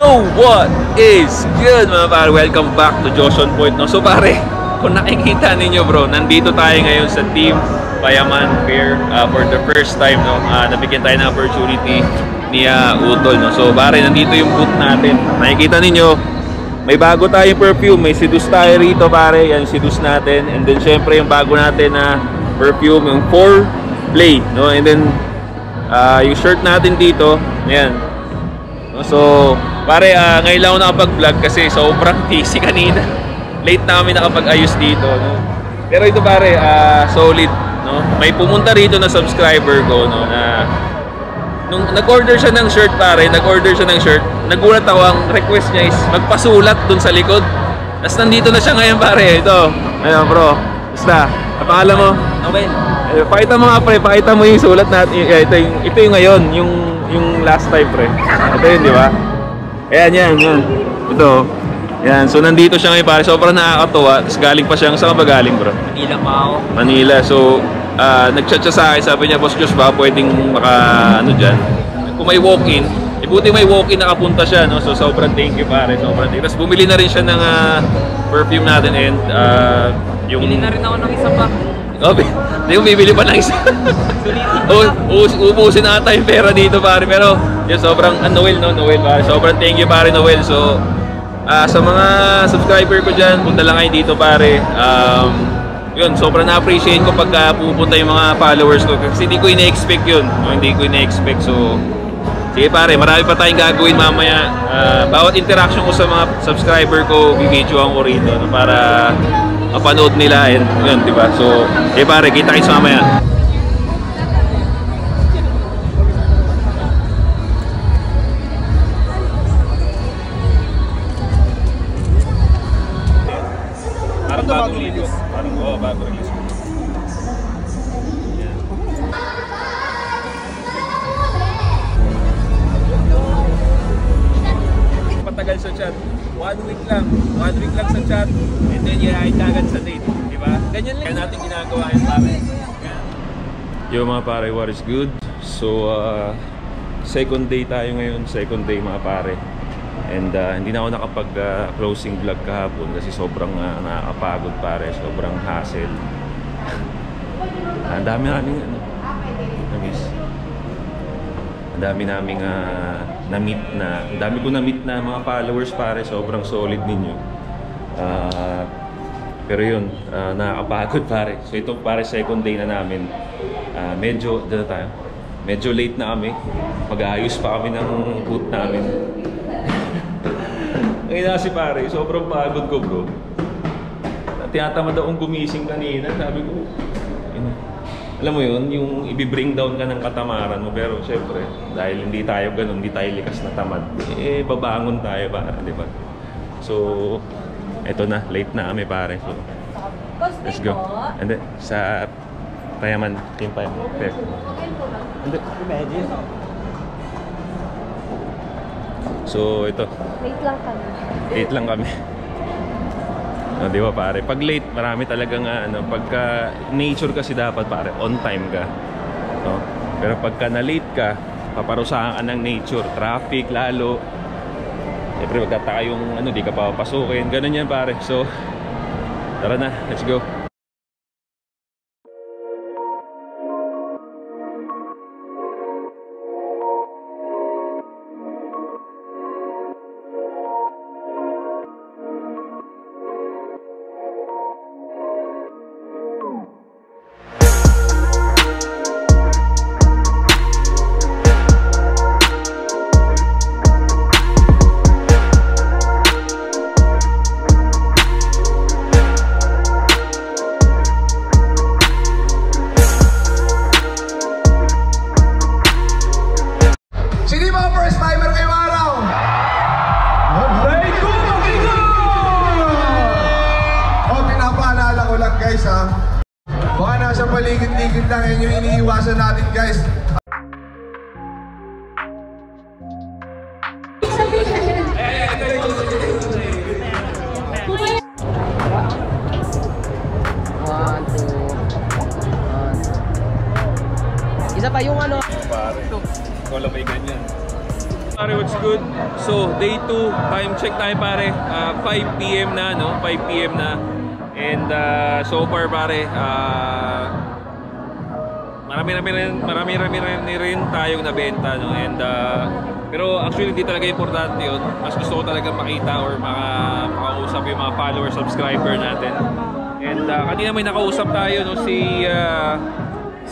So what is good mga pare? Welcome back to Josh on Point, no? So pare, kung nakikita ninyo bro, nandito tayo ngayon sa Team Payaman Fair for the first time, no? Nabigyan tayo ng opportunity ni Utol, no? So pare, nandito yung booth natin. Nakikita ninyo, may bago tayong perfume, may Seduce tayo rito pare, yan Seduce natin. And then syempre yung bago natin na perfume, yung 4 Play, no? And then yung shirt natin dito, yan. So pare, ngayon lang ako nakapag-vlog kasi sobrang busy kanina. Late na kami nakapag-ayos dito, no? Pero ito pare, solid, no? May pumunta rito na subscriber ko, no, na nung nag-order siya ng shirt pare, nagulat ako, ang request niya is magpasulat dun sa likod. Tapos nandito na siya ngayon pare, ito. Ayun bro, basta, ang pangalan mo? Noel. Pakita mo nga pre, pakita mo yung sulat natin. Ito yung ngayon, yung last time pre. Ito yun, di ba? Ayan, yan. Ito. Yan, so nandito siya ngayon pare. Sobrang nakakatuwa. Tapos galing pa siya. Saan ka ba galing bro? Manila pa ako. Manila. So, nag-chat siya sa akin. Sabi niya, Boss Josh ba, pwedeng ano dyan? Kung may walk-in, buti may walk-in nakapunta siya, no? So, sobrang thank you pare. Sobrang thank you. Tapos bumili na rin siya ng perfume natin and yung... Bili na rin ako ng isa pa. Hindi mo bibili pa ng isa. Ubusin na ata yung pera dito pare. Pero yun, sobrang Noel, no? Noel pare. Sobrang thank you pare Noel. So sa mga subscriber ko dyan, punta lang kayo dito pare. Yun, sobrang na-appreciate ko pagka pupunta yung mga followers ko. Kasi hindi ko ina-expect yun, no? Hindi ko ina-expect. So sige pare, marami pa tayong gagawin mamaya. Bawat interaction ko sa mga subscriber ko, bibidyoan ko rito, no? Para mapanood nila and yun, diba? So, pare, kita kayo sa mamaya. Parang bagong release. Bagong release. Patagal sa chat. 1 week lang sa chat, and then i-hide agad sa date, di ba? Ganyan lang. Kaya natin ginagawa yun pare. Yo mga pare, what is good? So, second day tayo ngayon, mga pare. And hindi na ako nakapag-closing vlog kahapon kasi sobrang nakakapagod pare, sobrang hassle. Ang dami naming ang dami ko na-meet na mga followers pare, sobrang solid ninyo. Pero yun, nakakapagod pare. So ito pare, second day na namin. Medyo late na kami. Mag-aayos pa kami ng booth namin. Ngayon kasi pare, sobrang pagod ko bro. Tinatamad akong gumising kanina. Sabi ko, alam mo yun, yung i-bring down ka ng katamaran mo. Pero syempre, dahil hindi tayo ganun, hindi tayo likas na tamad, babangon tayo para, di ba? So, eto na, late na kami pare. So, let's go. And then, sa Payaman, Team Payaman Fair. So, ito. Late lang kami. No, di ba pare? Pag late, marami talagang pagka nature kasi dapat pare, on time ka. No? Pero pagka na-late ka, paparusahan ka ng nature, traffic lalo. Siyempre magtataka yung di ka papasukin, ganun yan pare. So, tara na, let's go. Baka nasa paligid-ligid lang yan yung iniiwasan natin guys. Isa pa yung Pare, ikaw lang may ganyan. Pare, what's good? So, day 2, time check tayo pare. 5 PM na, no? 5 PM na. And so far pare, marami rin tayong nabenta, no? And pero actually hindi talaga importante yun. Mas gusto ko talaga makita or makausap yung mga follower, subscriber natin. And kanina may nakausap tayo, no? Si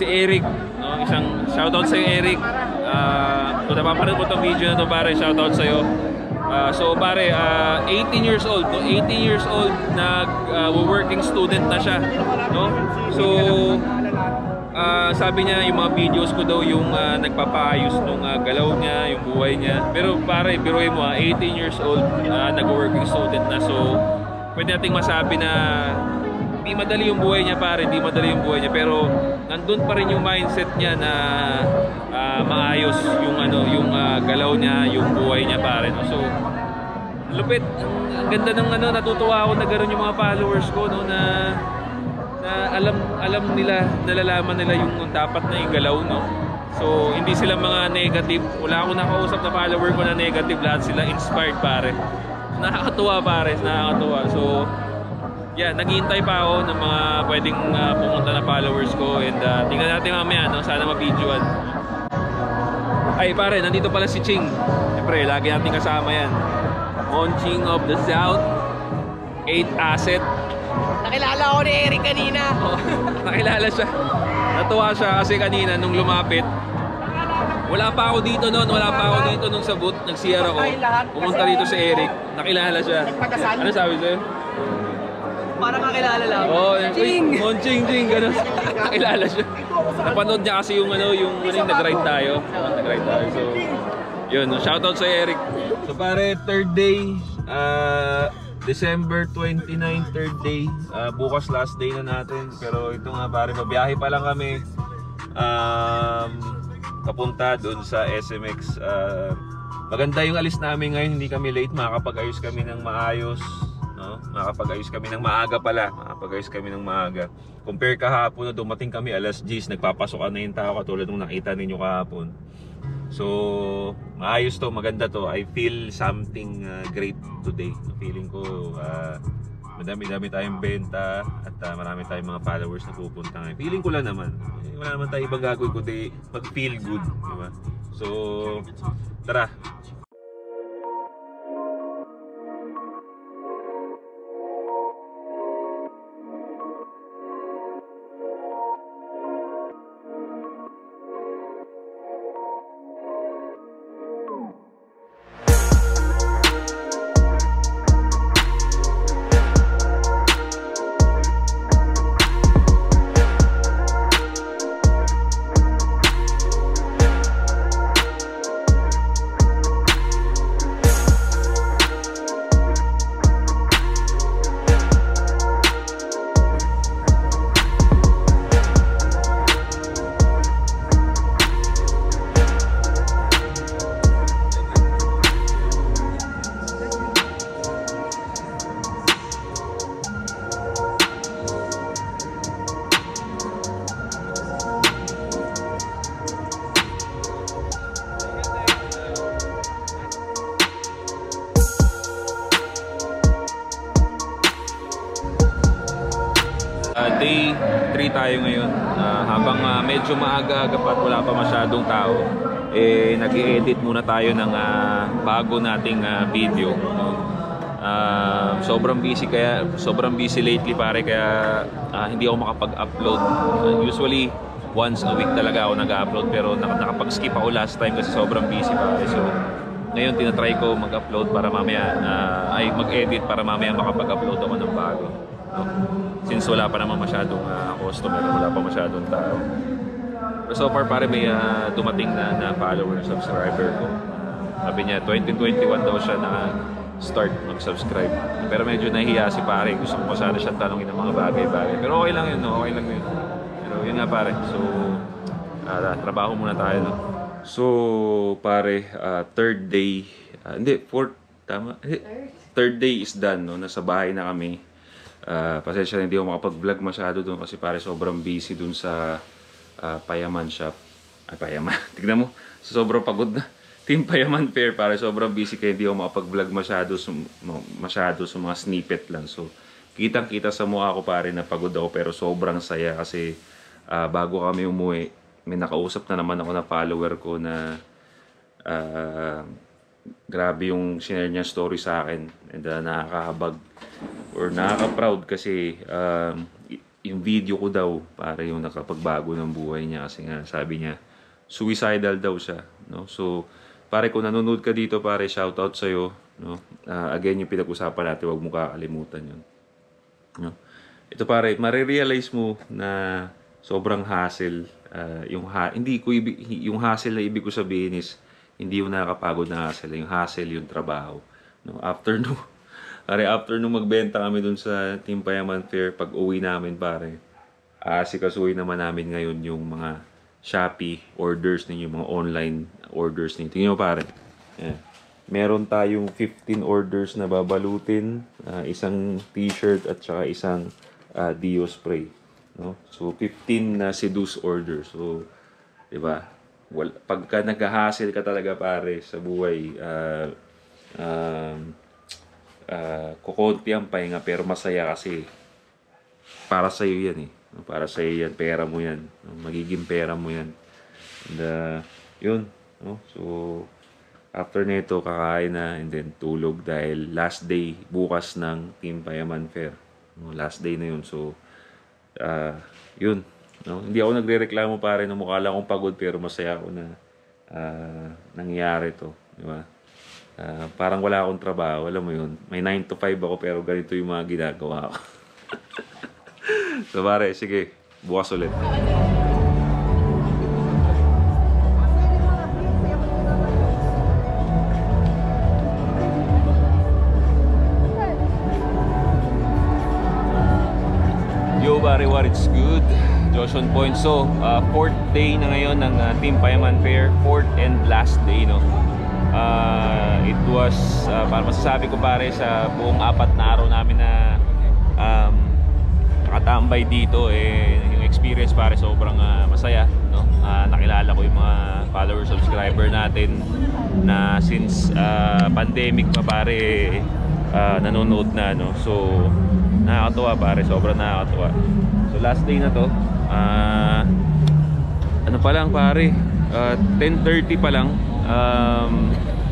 Eric, no? Isang shoutout sa Eric. Kung napapanood mo itong video na ito pare, shoutout sa'yo. So pare, 18 years old, no? 18 years old, working student na siya, no? So sabi niya yung mga videos ko daw yung nagpapaayos nung galaw niya, yung buhay niya. Pero pare, biruin mo 18 years old, nag-working student na. So pwede nating masabi na di madali yung buhay niya pare, di madali yung buhay niya, pero nandun pa rin yung mindset niya na maayos yung galaw niya, yung buhay niya pare, no? So lupit, ang ganda ng natutuwa ako na gano'n yung mga followers ko, no, na alam nila, nalalaman nila yung dapat na igalaw, no? So hindi sila mga negative, wala akong nakausap na follower ko na negative, lahat sila inspired pare. Nakakatuwa pare, nakakatuwa. So yeah, naghihintay pa ako ng mga pwedeng pumunta na followers ko, and tingnan natin mamaya, no? Sana ma-videoan. Ay pare, nandito pala si Ching. Siyempre, lagi natin kasama yan. Monching of the South, 8 Asset. Nakilala ko ni Eric kanina. Oh, nakilala siya. Natuwa siya kasi kanina nung lumapit. Wala pa ako dito noon, nung sa booth, nag-CR ako. Pumunta dito si Eric, nakilala siya. Ano sabi sa'yo? Parang kakilala lang. Oh, Ching! Ching, gano'n. Nakilala siya. Napanood niya kasi yung nag-ride tayo. Nag-ride tayo. So, yun, shoutout sa Eric. So pare, third day, December 29, third day. Bukas last day na natin. Pero ito nga pare, babiyahe pa lang kami. Papunta doon sa SMX. Maganda yung alis namin ngayon, hindi kami late, makakapag-ayos kami ng maayos, no? Makakapag-ayos kami ng maaga pala, makakapag-ayos kami ng maaga. Compare kahapon na dumating kami alas 10, nagpapasokan na yung tao katulad nung nakita ninyo kahapon. So, maayos to, maganda to. I feel something great today. Feeling ko madami-dami tayong benta at marami tayong mga followers na pupunta ngayon. Feeling ko lang naman. Wala naman tayo ibang gagawin kundi mag-feel good, diba? So, tara. Day 3 tayo ngayon. Habang medyo maaga-aga pa at wala pa masyadong tao, nag-i-edit muna tayo ng bago nating video, no? Sobrang busy lately pare, kaya hindi ako makapag-upload. Usually once a week talaga ako nag-upload, pero nakapag-skip ako last time kasi sobrang busy pare. So ngayon tinatry ko mag-upload para mamaya mag-edit para mamaya makapag-upload ako ng bago, no? Since wala pa naman masyadong customer, wala pa masyadong tao. Pero so far pare, may dumating na follower, subscriber ko. Sabi niya 2021 daw siya na start mag-subscribe. Pero medyo nahihiya si pare, gusto ko sana siya tanongin ng mga bagay-bagay. Pero okay lang yun, no? Okay lang yun. Pero yun nga pare, so trabaho muna tayo, no? So pare, third day, fourth, tama? Third day is done, no? Nasa bahay na kami. Pasensya na hindi ako makapag-vlog masyado doon kasi pare sobrang busy doon sa Payaman shop. Ay, Payaman. Tignan mo, sobrang pagod na. Team Payaman Fair, pare. Sobrang busy kaya hindi ako makapag-vlog masyado sa mga snippet lang. So, kitang-kita sa mukha ko, pare, na pagod ako pero sobrang saya kasi bago kami umuwi, may nakausap na naman ako na follower ko na grabe yung share niya story sa akin and nakakahabag or nakaka-proud kasi yung video ko daw para yung nakapagbago ng buhay niya kasi nga sabi niya suicidal daw siya, no? So pare, kung nanonood ka dito, pare, shoutout sa iyo, no? Again, yung pinag-usapan natin, wag mo kakalimutan yun, no? Ito, pare, marirealize mo na sobrang hassle, yung hassle na ibig ko sabihin is hindi yung nakakapagod na hassle, yung hassle yung trabaho, no? After nung magbenta kami dun sa Team Payaman Fair, pag uwi namin, pare, sikasuhin naman namin ngayon yung mga Shopee orders ninyo, mga online orders ninyo. Tingnan mo, pare. Ayan. Meron tayong 15 orders na babalutin, isang t-shirt at saka isang Dio spray, no? So 15 na seduce orders. So, 'di ba? Pagka nag-hassle ka talaga, pare, sa buhay, kukunti ang pahinga pero masaya kasi para sa iyo 'yan, eh. Para sa iyo 'yan, pera mo 'yan. Magiging pera mo 'yan. And yun, no? So after nito, kakain na and then tulog dahil last day bukas ng Team Payaman Fair. No, last day na yun. So yun, no? Hindi ako nagrereklamo, pare, na mukha lang akong pagod pero masaya ako na nangyayari to, di ba? Parang wala akong trabaho, alam mo yun. May 9 to 5 ako pero ganito yung mga ginagawa ko. So pare, sige, bukas ulit. Yo, pare, what it's good? Josh on point. So, 4th day na ngayon ng Team Payaman Fair, 4th and last day, no? It was, para masasabi ko, pare, sa buong 4 na araw namin na nakatambay dito, yung experience, pare, sobrang masaya, no? Nakilala ko yung mga follower, subscriber natin na since pandemic pa, pare, nanonood na, no? So nakakatuwa, pare, sobrang nakakatuwa. So last day na to, ano pa lang, pare, 10:30 pa lang,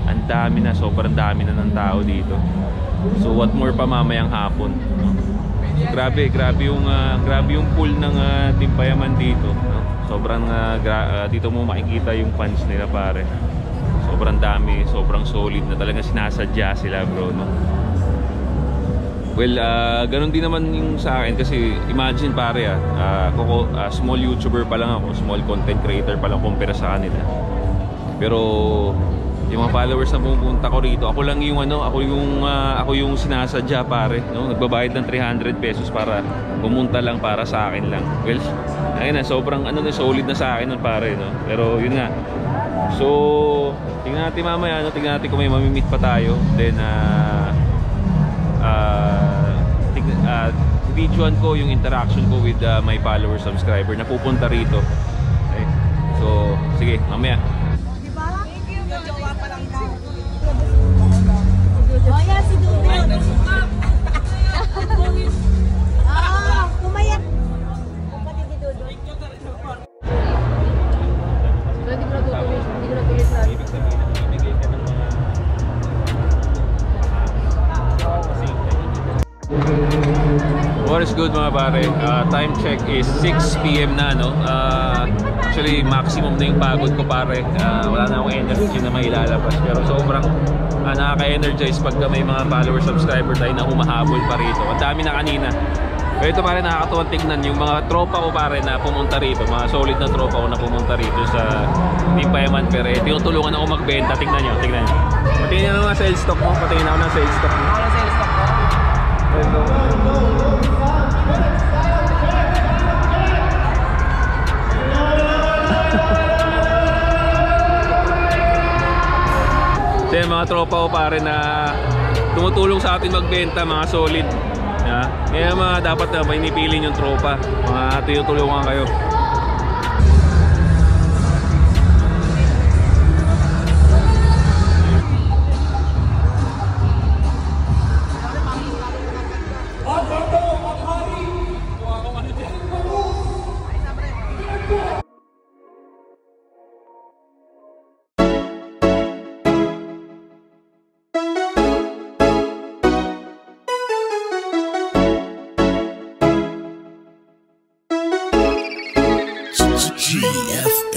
ang dami na, sobrang dami na ng tao dito. So what more pa mamayang hapon, no? Grabe yung pool ng Team Payaman dito, no? Sobrang dito mo makikita yung fans nila, pare. Sobrang dami, sobrang solid na talaga, sinasadya sila, bro, no? Well, ganun din naman yung sa akin kasi imagine, pare, small YouTuber pa lang ako, small content creator pa lang kumpara sa kanila. Pero yung mga followers na pumunta ko rito, ako yung sinasadya, pare, no? Nagbabayad ng 300 pesos para pumunta lang para sa akin lang. Well, ayun na, sobrang solid na sa akin nun, pare, no? Pero yun nga. So, tingnan natin mamaya, no? Tingnan natin kung may mamimit pa tayo. Then videoan ko yung interaction ko with my follower, subscriber na pupunta rito. Okay? So, sige, mamaya. Oh, yan, si Dudut. Pumayat. Kapatid ni Dudut. Hindi ko natutulis na. Ibig sabihin na mamimigay ka ng mga what is good, mga pare? Time check is 6 PM na, no? Actually, maximum na yung pagod ko, pare. Wala na akong energy na mailalabas. Pero sobrang nakaka-energize pagka may mga follower, subscriber tayo na humahabol pa rito. Ang dami na kanina. Pero ito, pare, nakakatuwang tignan yung mga tropa ko, pare, na pumunta rito. Mga solid na tropa ko na pumunta rito sa Team Payaman Fair. Tinutulungan ako magbenta. Tignan nyo. Patingin na ng sales stock mo. Patingin ako ng sales stock mo. Ako na sales stock ko. So yan, mga tropa ko, pare, na tumutulong sa atin magbenta, mga solid. Kaya dapat na pinipili yung tropa, mga tinutulungan kayo. GFAB.